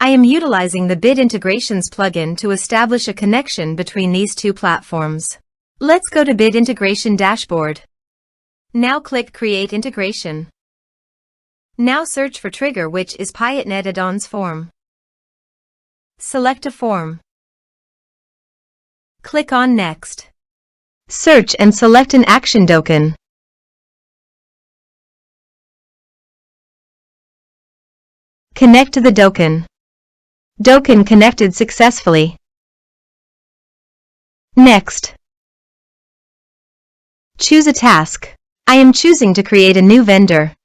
I am utilizing the Bit Integrations plugin to establish a connection between these two platforms. Let's go to Bit Integration Dashboard. Now click Create Integration. Now search for trigger, which is Piotnet Addons form. Select a form. Click on Next. Search and select an action Dokan. Connect to the Dokan. Dokan connected successfully. Next. Choose a task. I am choosing to create a new vendor.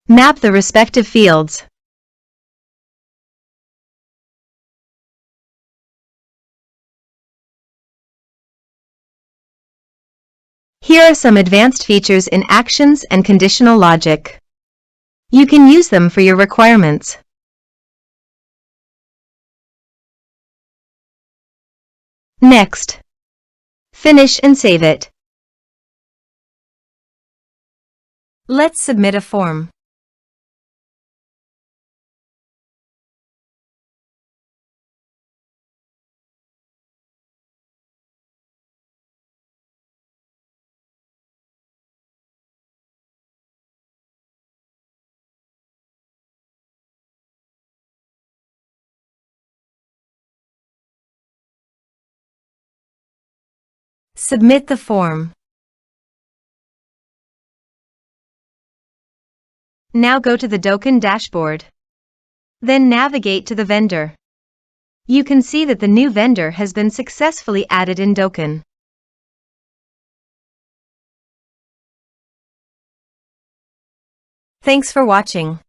Map the respective fields. Here are some advanced features in actions and conditional logic. You can use them for your requirements. Next. Finish and save it. Let's submit a form. Submit the form. Now go to the Dokan dashboard. Then navigate to the vendor. You can see that the new vendor has been successfully added in Dokan. Thanks for watching.